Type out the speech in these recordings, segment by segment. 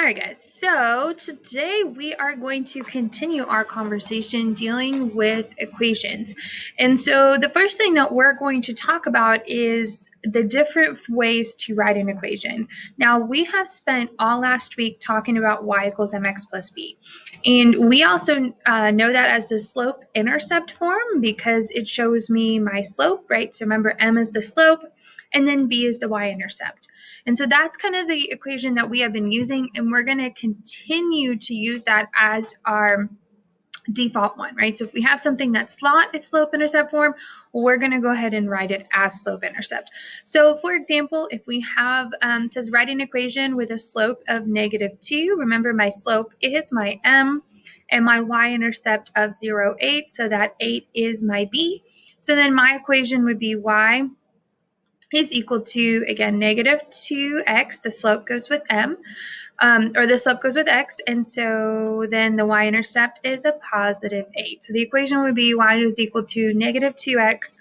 Alright guys, so today we are going to continue our conversation dealing with equations. And so the first thing that we're going to talk about is the different ways to write an equation. Now we have spent all last week talking about y equals mx plus b. And we also know that as the slope-intercept form because it shows me my slope, right? So remember m is the slope and then b is the y-intercept. And so that's kind of the equation that we have been using, and we're going to continue to use that as our default one, right? So if we have something that's not a slope-intercept form, we're going to go ahead and write it as slope-intercept. So for example, if we have, it says write an equation with a slope of -2, remember my slope is my m, and my y-intercept of 0, 8, so that 8 is my b. So then my equation would be y is equal to, again, -2x, the slope goes with m, or the slope goes with x, and so then the y-intercept is a +8. So the equation would be y is equal to -2x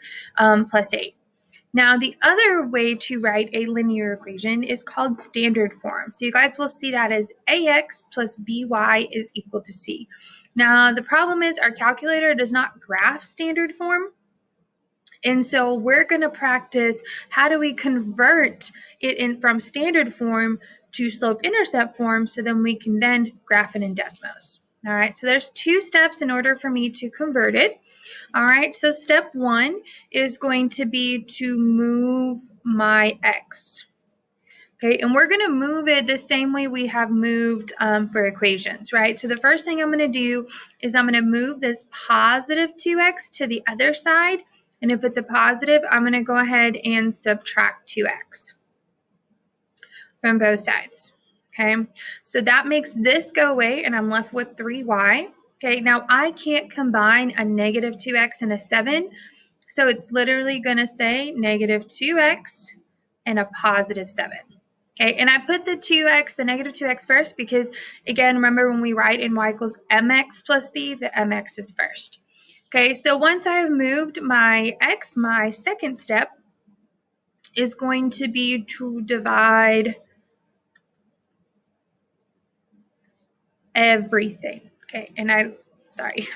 plus 8. Now, the other way to write a linear equation is called standard form. So you guys will see that as ax plus by is equal to c. Now, the problem is our calculator does not graph standard form. And so we're going to practice how do we convert it in from standard form to slope-intercept form so then we can then graph it in Desmos. All right, so there's 2 steps in order for me to convert it. All right, so step 1 is going to be to move my x. Okay, and we're going to move it the same way we have moved for equations, right? So the first thing I'm going to do is I'm going to move this +2x to the other side. And if it's a positive, I'm going to go ahead and subtract 2x from both sides. Okay, so that makes this go away, and I'm left with 3y. Okay, now I can't combine a -2x and a 7, so it's literally going to say -2x and a +7. Okay, and I put the 2x, the -2x first because, again, remember when we write in y equals mx plus b, the mx is first. Okay, so once I have moved my x, my second step is going to be to divide everything. Okay, and sorry.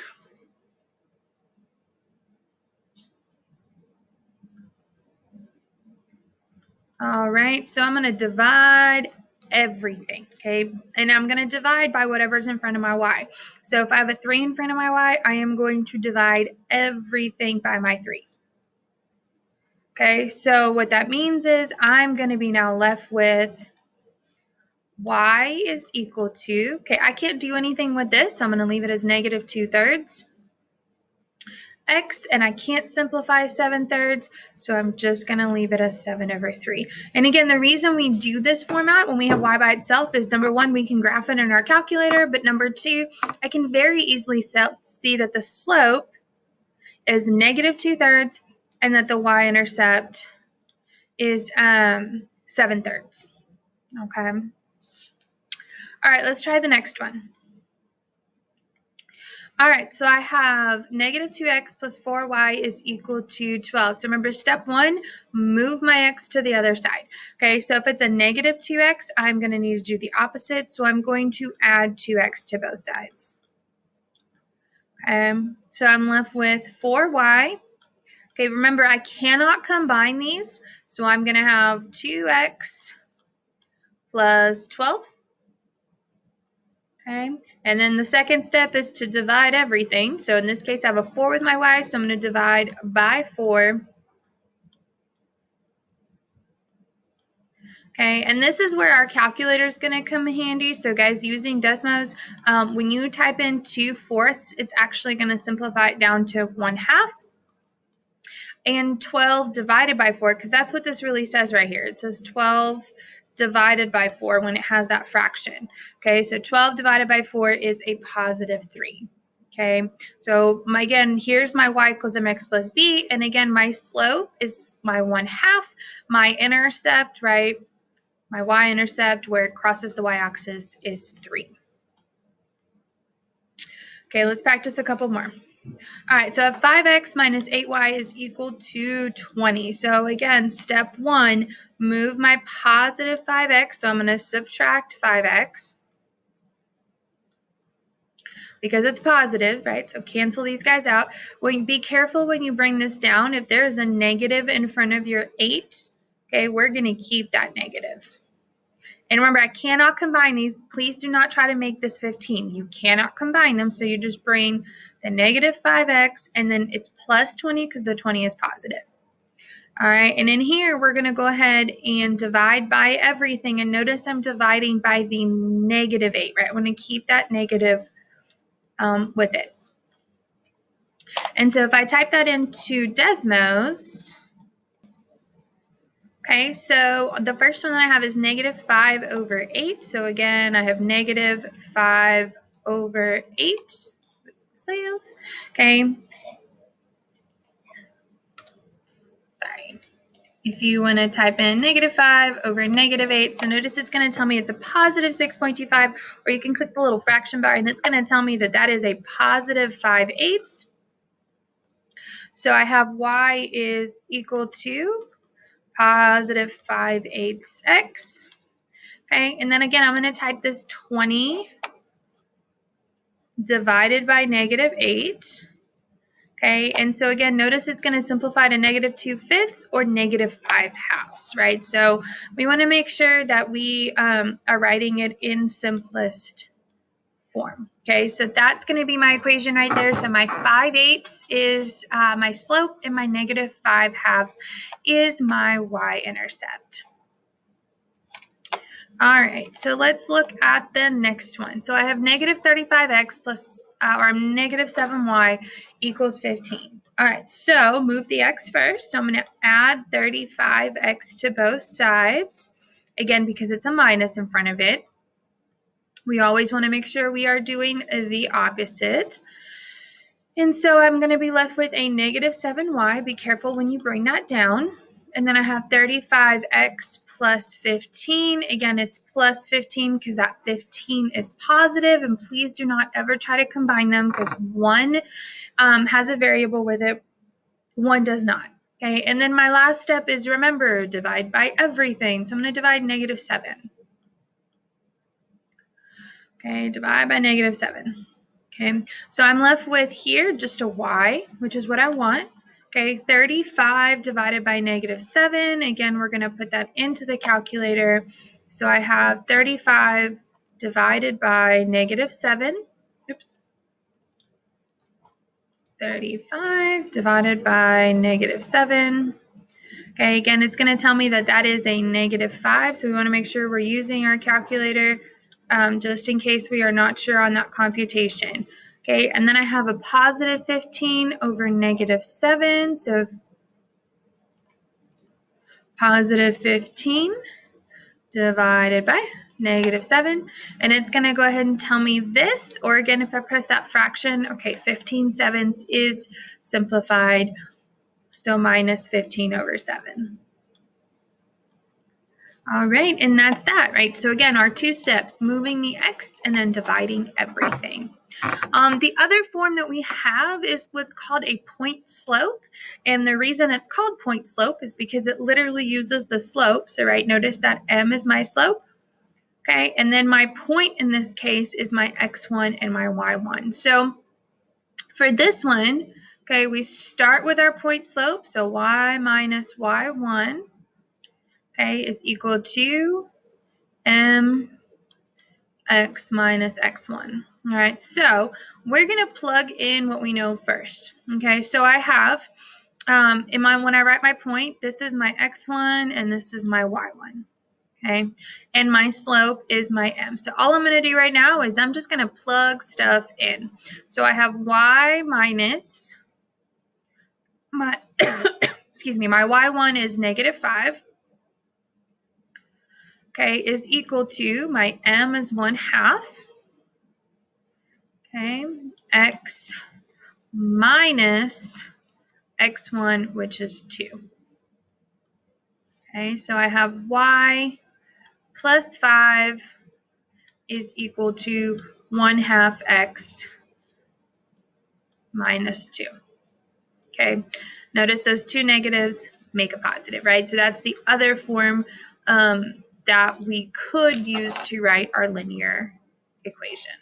All right, so I'm going to divide everything, okay? And I'm going to divide by whatever's in front of my y. So if I have a 3 in front of my y, I am going to divide everything by my 3. Okay, so what that means is I'm going to be now left with y is equal to, okay, I can't do anything with this, so I'm going to leave it as -2/3 x, and I can't simplify 7/3, so I'm just going to leave it as 7/3. And again, the reason we do this format when we have y by itself is, number 1, we can graph it in our calculator, but number 2, I can very easily see that the slope is -2/3 and that the y-intercept is 7/3. Okay. All right, let's try the next one. All right, so I have -2x plus 4y is equal to 12. So remember, step 1, move my x to the other side. Okay, so if it's a -2x, I'm going to need to do the opposite. So I'm going to add 2x to both sides. So I'm left with 4y. Okay, remember, I cannot combine these. So I'm going to have 2x plus 12. Okay, and then the second step is to divide everything. So in this case, I have a 4 with my y, so I'm going to divide by 4. Okay, and this is where our calculator is going to come handy. So guys, using Desmos, when you type in 2/4, it's actually going to simplify it down to 1/2. And 12 divided by 4, because that's what this really says right here. It says 12 divided by 4 when it has that fraction. Okay, so 12 divided by 4 is a +3. Okay, so again, here's my y equals mx plus b, and again, my slope is my 1/2. My intercept, right, my y-intercept where it crosses the y-axis is 3. Okay, let's practice a couple more. All right, so 5x minus 8y is equal to 20. So again, step 1, move my +5x. So I'm going to subtract 5x. because it's positive, right? So cancel these guys out. Be careful when you bring this down. If there's a negative in front of your 8, okay, we're going to keep that negative. And remember, I cannot combine these. Please do not try to make this 15. You cannot combine them, so you just bring the negative 5x, and then it's plus 20 because the 20 is positive. All right, and in here, we're going to go ahead and divide by everything. And notice I'm dividing by the negative 8, right? I want to keep that negative with it. And so if I type that into Desmos, okay, so the first one that I have is negative 5 over 8. So again, I have negative 5 over 8. Okay. Sorry. If you want to type in negative 5 over negative 8, so notice it's going to tell me it's a positive 6.25, or you can click the little fraction bar, and it's going to tell me that that is a positive 5/8. So I have y is equal to positive 5/8 x. Okay, and then again, I'm going to type this 20 divided by negative 8. Okay, and so again, notice it's going to simplify to negative 2/5 or negative 5/2, right? So we want to make sure that we are writing it in simplest form. Okay, so that's going to be my equation right there. So my 5/8 is my slope, and my negative 5/2 is my y-intercept. All right, so let's look at the next one. So I have negative 35x plus, or negative 7y equals 15. All right, so move the x first. So I'm going to add 35x to both sides. Again, because it's a minus in front of it, we always want to make sure we are doing the opposite. And so I'm going to be left with a negative 7y. Be careful when you bring that down. And then I have 35x plus 15. Again, it's plus 15 because that 15 is positive. And please do not ever try to combine them, because one has a variable with it, one does not. Okay, and then my last step is, remember, divide by everything. So I'm going to divide negative 7. Okay, divide by negative 7. Okay, so I'm left with here just a y, which is what I want. Okay, 35 divided by negative 7. Again, we're going to put that into the calculator. So I have 35 divided by negative 7. Oops. 35 divided by negative 7. Okay, again, it's going to tell me that that is a negative 5. So we want to make sure we're using our calculator just in case we are not sure on that computation. Okay, and then I have a positive 15 over negative 7. So positive 15 divided by negative 7. And it's going to go ahead and tell me this. Or again, if I press that fraction, okay, 15/7 is simplified. So minus 15 over 7. All right, and that's that, right? So again, our 2 steps, moving the x and then dividing everything. The other form that we have is what's called a point slope. And the reason it's called point slope is because it literally uses the slope. So right, notice that m is my slope. Okay, and then my point in this case is my x1 and my y1. So for this one, okay, we start with our point slope. So y minus y1, okay, is equal to mx minus x1. All right, so we're going to plug in what we know first. Okay, so I have, when I write my point, this is my x1 and this is my y1. Okay, and my slope is my m. So all I'm going to do right now is I'm just going to plug stuff in. So I have y minus my, excuse me, my y1 is negative 5. Okay, is equal to my m is 1/2. Okay, x minus x1, which is 2. Okay, so I have y plus 5 is equal to 1/2 x minus 2. Okay, notice those two negatives make a positive, right? So that's the other form that we could use to write our linear equation.